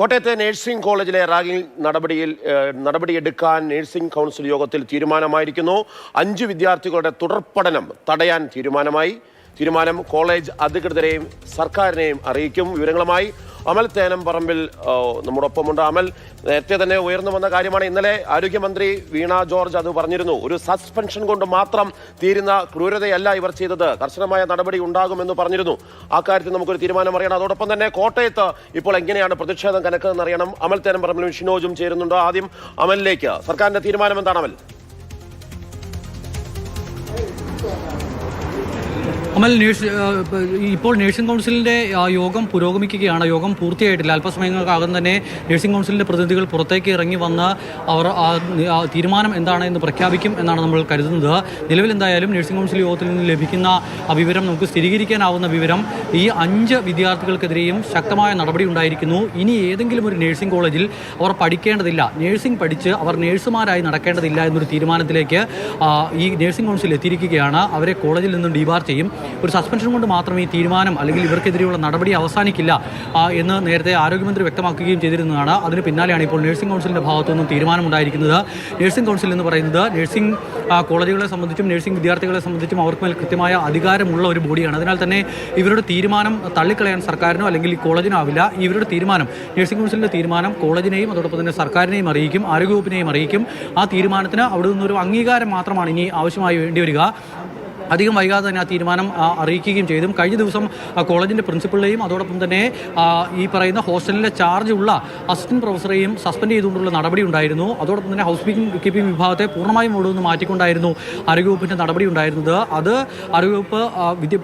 കോട്ടയത്തെ നഴ്സിംഗ് കോളേജിലെ റാഗിംഗ് നടപടിയെടുക്കാൻ നഴ്സിംഗ് കൗൺസിൽ യോഗത്തിൽ തീരുമാനമായിരിക്കുന്നു. 5 വിദ്യാർത്ഥികളുടെ തുടർപഠനം തടയാൻ തീരുമാനം കോളേജ് അധികൃതരെയും സർക്കാരിനെയും അറിയിക്കും. വിവരങ്ങളുമായി അമൽ തേനംപറമ്പിൽ നമ്മോടൊപ്പമുണ്ട്. അമൽ, നേരത്തെ തന്നെ ഉയർന്നു വന്ന കാര്യമാണ്. ഇന്നലെ ആരോഗ്യമന്ത്രി വീണ ജോർജ് അത് പറഞ്ഞിരുന്നു. ഒരു സസ്പെൻഷൻ കൊണ്ട് മാത്രം തീരുന്ന ക്രൂരതയല്ല ഇവർ ചെയ്തത്, കർശനമായ നടപടി ഉണ്ടാകുമെന്ന് പറഞ്ഞിരുന്നു. ആ കാര്യത്തിൽ നമുക്കൊരു തീരുമാനം അറിയണം. അതോടൊപ്പം തന്നെ കോട്ടയത്ത് ഇപ്പോൾ എങ്ങനെയാണ് പ്രതിഷേധം കനക്കുന്നതെന്ന് അറിയണം. അമൽ തേനംപറമ്പിലും ഷിനോജും ചേരുന്നുണ്ട്. ആദ്യം അമലിലേക്ക്, സർക്കാരിന്റെ തീരുമാനം എന്താണ് അമൽ? അമൽ, ഇപ്പോൾ നഴ്സിംഗ് കൗൺസിലിൻ്റെ യോഗം പുരോഗമിക്കുകയാണ്. യോഗം പൂർത്തിയായിട്ടില്ല. അല്പസമയങ്ങൾക്കകം തന്നെ നഴ്സിംഗ് കൗൺസിലിൻ്റെ പ്രതിനിധികൾ പുറത്തേക്ക് ഇറങ്ങി വന്ന് അവർ തീരുമാനം എന്താണ് എന്ന് പ്രഖ്യാപിക്കും എന്നാണ് നമ്മൾ കരുതുന്നത്. നിലവിൽ എന്തായാലും നഴ്സിംഗ് കൗൺസിൽ യോഗത്തിൽ നിന്ന് ലഭിക്കുന്ന വിവരം, നമുക്ക് സ്ഥിരീകരിക്കാനാവുന്ന വിവരം, ഈ 5 വിദ്യാർത്ഥികൾക്കെതിരെയും ശക്തമായ നടപടി ഉണ്ടായിരിക്കുന്നു. ഇനി ഏതെങ്കിലും ഒരു നഴ്സിംഗ് കോളേജിൽ അവർ പഠിക്കേണ്ടതില്ല, നഴ്സിംഗ് പഠിച്ച് അവർ നഴ്സുമാരായി നടക്കേണ്ടതില്ല എന്നൊരു തീരുമാനത്തിലേക്ക് ഈ നഴ്സിംഗ് കൗൺസിൽ എത്തിയിരിക്കുകയാണ്. അവരെ കോളേജിൽ നിന്നും ഡീബാർ ചെയ്യും. ഒരു സസ്പെൻഷൻ കൊണ്ട് മാത്രം ഈ തീരുമാനം അല്ലെങ്കിൽ ഇവർക്കെതിരെയുള്ള നടപടി അവസാനിക്കില്ല എന്ന് നേരത്തെ ആരോഗ്യമന്ത്രി വ്യക്തമാക്കുകയും ചെയ്തിരുന്നതാണ്. അതിന് പിന്നാലെയാണ് ഇപ്പോൾ നഴ്സിംഗ് കൗൺസിലിൻ്റെ ഭാഗത്തുനിന്നും തീരുമാനമുണ്ടായിരിക്കുന്നത്. നഴ്സിംഗ് കൗൺസിൽ എന്ന് പറയുന്നത് നഴ്സിംഗ് കോളേജുകളെ സംബന്ധിച്ചും നഴ്സിംഗ് വിദ്യാർത്ഥികളെ സംബന്ധിച്ചും അവർക്ക് മേൽ കൃത്യമായ അധികാരമുള്ള ഒരു ബോഡിയാണ്. അതിനാൽ തന്നെ ഇവരുടെ തീരുമാനം തള്ളിക്കളയാൻ സർക്കാരിനോ അല്ലെങ്കിൽ ഈ കോളേജിനോ ആവില്ല. ഇവരുടെ തീരുമാനം, നഴ്സിംഗ് കൗൺസിലിൻ്റെ തീരുമാനം കോളേജിനെയും അതോടൊപ്പം തന്നെ സർക്കാരിനെയും അറിയിക്കും, ആരോഗ്യവകുപ്പിനെയും അറിയിക്കും. ആ തീരുമാനത്തിന് അവിടെ നിന്നൊരു അംഗീകാരം മാത്രമാണ് ഇനി ആവശ്യമായി വേണ്ടി വരിക. അധികം വൈകാതെ തന്നെ ആ തീരുമാനം അറിയിക്കുകയും ചെയ്തു. കഴിഞ്ഞ ദിവസം കോളേജിൻ്റെ പ്രിൻസിപ്പളിനെയും അതോടൊപ്പം തന്നെ ഈ പറയുന്ന ഹോസ്റ്റലിലെ ചാർജ് ഉള്ള അസിസ്റ്റന്റ് പ്രൊഫസറെയും സസ്പെൻഡ് ചെയ്തുകൊണ്ടുള്ള നടപടി ഉണ്ടായിരുന്നു. അതോടൊപ്പം തന്നെ ഹൗസ് കീപ്പിംഗ് വിഭാഗത്തെ പൂർണ്ണമായും ഇവിടെ നിന്ന് മാറ്റിക്കൊണ്ടായിരുന്നു ആരോഗ്യവകുപ്പിൻ്റെ നടപടി ഉണ്ടായിരുന്നത്. അത് ആരോഗ്യവകുപ്പ്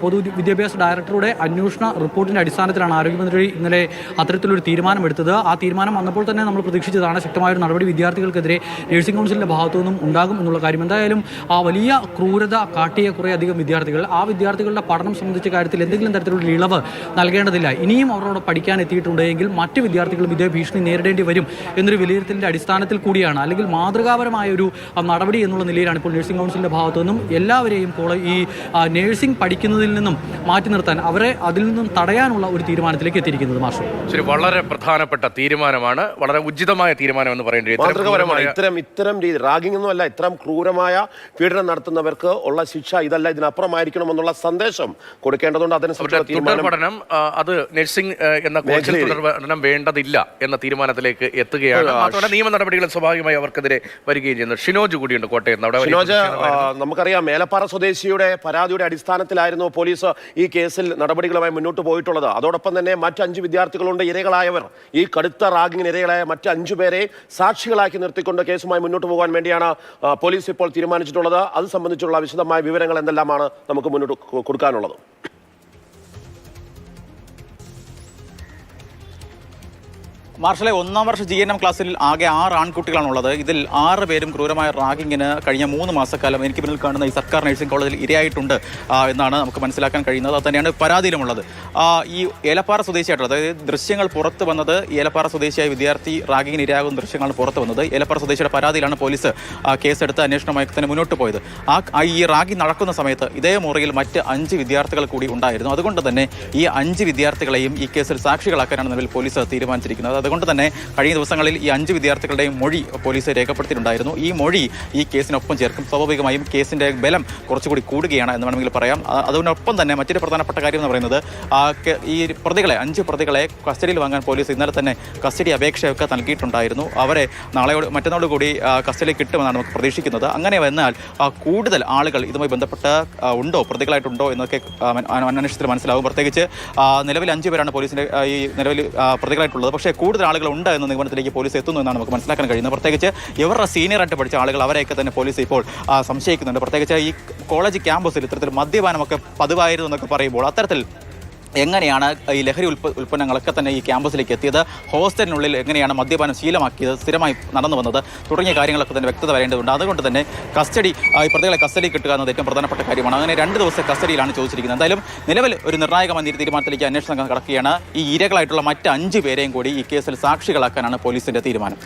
പൊതുവിദ്യാഭ്യാസ ഡയറക്ടറുടെ അന്വേഷണ റിപ്പോർട്ടിൻ്റെ അടിസ്ഥാനത്തിലാണ് ആരോഗ്യമന്ത്രി ഇന്നലെ അത്തരത്തിലൊരു തീരുമാനമെടുത്തത്. ആ തീരുമാനം വന്നപ്പോൾ തന്നെ നമ്മൾ പ്രതീക്ഷിച്ചതാണ് ശക്തമായൊരു നടപടി വിദ്യാർത്ഥികൾക്കെതിരെ നഴ്സിംഗ് കൗൺസിലിൻ്റെ ഭാഗത്തു നിന്നും ഉണ്ടാകും എന്നുള്ള കാര്യം. എന്തായാലും വലിയ ക്രൂരത കാട്ടിയ കുറേ അധികം വിദ്യാർത്ഥികൾ, ആ വിദ്യാർത്ഥികളുടെ പഠനം സംബന്ധിച്ച കാര്യത്തിൽ എന്തെങ്കിലും തരത്തിലുള്ള ഇളവ് നൽകേണ്ടതില്ല. ഇനിയും അവരോട് പഠിക്കാൻ എത്തിയിട്ടുണ്ടെങ്കിൽ മറ്റ് വിദ്യാർത്ഥികളും ഇതേ ഭീഷണി നേരിടേണ്ടി വരും എന്നൊരു വിലയിരുത്തലിൻ്റെ അടിസ്ഥാനത്തിൽ കൂടിയാണ്, അല്ലെങ്കിൽ മാതൃകാപരമായ ഒരു നടപടി എന്നുള്ള നിലയിലാണ് ഇപ്പോൾ നഴ്സിംഗ് കൗൺസിലിൻ്റെ ഭാഗത്തു നിന്നും എല്ലാവരെയും ഈ നഴ്സിംഗ് പഠിക്കുന്നതിൽ നിന്നും മാറ്റി നിർത്താൻ, അവരെ അതിൽ നിന്നും തടയാനുള്ള ഒരു തീരുമാനത്തിലേക്ക് എത്തിയിരിക്കുന്നത്. മാഷ്, ശരി, വളരെ പ്രധാനപ്പെട്ട തീരുമാനമാണ്, വളരെ ഉചിതമായ തീരുമാനം എന്ന് പറയേണ്ടത്. മാതൃകാപരമാണ്. ഇത്തരം രീതി റാഗിംഗ് ഒന്നും അല്ല, ഇത്തരം ക്രൂരമായ പീഡനം നടത്തുന്നവർക്ക് ഉള്ള ശിക്ഷ ഇതല്ല, ഇതിനപ്പുറമായിരിക്കണമെന്നുള്ള സന്ദേശം കൊടുക്കേണ്ടതുണ്ട്. അതിനനുസരിച്ച് പഠനം, അത് നഴ്സിംഗ് എന്ന കോഴ്സിൽ തുടർപഠനം വേണ്ടതില്ല എന്ന തീരുമാനത്തിലേക്ക് എത്തുകയാണ്. മാത്രമല്ല നിയമ നടപടികൾ സ്വാഭാവികമായി അവർക്കെതിരെ വരികയും ചെയ്യുന്നു. ഷിനോജ് കൂടിയുണ്ട് കോട്ടയത്ത്. ഷിനോജ്, നമുക്കറിയാം മേലപ്പാറ സ്വദേശിയുടെ പരാതിയുടെ അടിസ്ഥാനത്തിലായിരുന്നു പോലീസ് ഈ കേസിൽ നടപടികളുമായി മുന്നോട്ട് പോയിട്ടുള്ളത്. അതോടൊപ്പം തന്നെ മറ്റ് 5 വിദ്യാർത്ഥികളുണ്ട് ഇരകളായവർ. ഈ കടുത്ത റാഗിങ്ങിന് ഇരകളായ മറ്റ് 5 പേരെ സാക്ഷികളാക്കി നിർത്തിക്കൊണ്ട് കേസുമായി മുന്നോട്ട് പോകാൻ വേണ്ടിയാണ് പോലീസ് ഇപ്പോൾ തീരുമാനിച്ചിട്ടുള്ളത്. അത് സംബന്ധിച്ചുള്ള വിശദമായ വിവരങ്ങൾ എന്തെല്ലാമാണ് നമുക്ക് മുന്നോട്ട് കൊടുക്കാനുള്ളത്? മാർഷലെ, 1ാം വർഷ GNM ക്ലാസ്സിൽ ആകെ 6 ആൺകുട്ടികളാണുള്ളത്. ഇതിൽ 6 പേരും ക്രൂരമായ റാഗിങ്ങിന് കഴിഞ്ഞ 3 മാസക്കാലം എനിക്ക് പിന്നിൽ കാണുന്ന ഈ സർക്കാർ നഴ്സിംഗ് കോളേജിൽ ഇരയായിട്ടുണ്ട് എന്നാണ് നമുക്ക് മനസ്സിലാക്കാൻ കഴിയുന്നത്. അത് തന്നെയാണ് പരാതിയിലുമുള്ളത്. ഈ ഏലപ്പാറ സ്വദേശിയായിട്ടുള്ളത്, അതായത് ദൃശ്യങ്ങൾ പുറത്ത് വന്നത് ഏലപ്പാറ സ്വദേശിയായ വിദ്യാർത്ഥി റാഗിങ്ങിന് ഇരയാകുന്ന ദൃശ്യങ്ങളാണ് പുറത്ത് വന്നത്. ഏലപ്പാറ സ്വദേശിയുടെ പരാതിയിലാണ് പോലീസ് കേസെടുത്ത് അന്വേഷണമായി തന്നെ മുന്നോട്ട് പോയത്. ഈ റാഗിങ് നടക്കുന്ന സമയത്ത് ഇതേ മുറിയിൽ മറ്റ് 5 വിദ്യാർത്ഥികൾ കൂടി ഉണ്ടായിരുന്നു. അതുകൊണ്ട് തന്നെ ഈ 5 വിദ്യാർത്ഥികളെയും ഈ കേസിൽ സാക്ഷികളാക്കാനാണ് നിലവിൽ പോലീസ് തീരുമാനിച്ചിരിക്കുന്നത്. അതുകൊണ്ട് തന്നെ കഴിഞ്ഞ ദിവസങ്ങളിൽ ഈ 5 വിദ്യാർത്ഥികളുടെയും മൊഴി പോലീസ് രേഖപ്പെടുത്തിയിട്ടുണ്ടായിരുന്നു. ഈ മൊഴി ഈ കേസിനൊപ്പം ചേർക്കും. സ്വാഭാവികമായും കേസിന്റെ ബലം കുറച്ചുകൂടി കൂടുകയാണ് എന്ന് വേണമെങ്കിൽ പറയാം. അതിനൊപ്പം തന്നെ മറ്റൊരു പ്രധാനപ്പെട്ട കാര്യം എന്ന് പറയുന്നത്, ഈ പ്രതികളെ 5 പ്രതികളെ കസ്റ്റഡിയിൽ വാങ്ങാൻ പോലീസ് ഇന്നലെ തന്നെ കസ്റ്റഡി അപേക്ഷയൊക്കെ നൽകിയിട്ടുണ്ടായിരുന്നു. അവരെ മറ്റന്നാളോടുകൂടി കസ്റ്റഡിയിൽ കിട്ടുമെന്നാണ് നമുക്ക് പ്രതീക്ഷിക്കുന്നത്. അങ്ങനെ വന്നാൽ കൂടുതൽ ആളുകൾ ഇതുമായി ബന്ധപ്പെട്ട് പ്രതികളായിട്ടുണ്ടോ എന്നൊക്കെ അന്വേഷണത്തിൽ മനസ്സിലാവും. പ്രത്യേകിച്ച് നിലവിൽ 5 പേരാണ് പോലീസിന്റെ ഈ നിലവിൽ പ്രതികളായിട്ടുള്ളത്. പക്ഷേ കൂടുതൽ ആളുകൾ ഉണ്ട് എന്ന നിഗമനത്തിലേക്ക് പോലീസ് എത്തുന്നു എന്നാണ് നമുക്ക് മനസ്സിലാക്കാൻ കഴിയുന്നത്. പ്രത്യേകിച്ച് ഇവരുടെ സീനിയറായിട്ട് പഠിച്ച ആളുകൾ, അവരെയൊക്കെ തന്നെ പോലീസ് ഇപ്പോൾ സംശയിക്കുന്നുണ്ട്. പ്രത്യേകിച്ച് ഈ കോളേജ് ക്യാമ്പസിൽ ഇത്തരത്തിൽ മദ്യപാനമൊക്കെ പതിവായിരുന്നു എന്നൊക്കെ പറയുമ്പോൾ അത്തരത്തിൽ എങ്ങനെയാണ് ഈ ലഹരി ഉൽപ്പന്നങ്ങളൊക്കെ തന്നെ ഈ ക്യാമ്പസിലേക്ക് എത്തിയത്, ഹോസ്റ്റലിനുള്ളിൽ എങ്ങനെയാണ് മദ്യപാനം ശീലമാക്കിയത്, സ്ഥിരമായി നടന്നു വന്നത് തുടങ്ങിയ കാര്യങ്ങളൊക്കെ തന്നെ വ്യക്തത വരേണ്ടതുണ്ട്. അതുകൊണ്ട് തന്നെ ഈ പ്രതികളെ കസ്റ്റഡി കിട്ടുക എന്നത് ഏറ്റവും പ്രധാനപ്പെട്ട കാര്യമാണ്. അങ്ങനെ 2 ദിവസത്തെ കസ്റ്റഡിയിലാണ് ചോദിച്ചിരിക്കുന്നത്. എന്തായാലും നിലവിൽ ഒരു നിർണായകമായ തീരുമാനത്തിലേക്ക് അന്വേഷണം കടക്കുകയാണ്. ഈ ഇരകളായിട്ടുള്ള മറ്റ് 5 പേരെയും കൂടി ഈ കേസിൽ സാക്ഷികളാക്കാനാണ് പോലീസിന്റെ തീരുമാനം.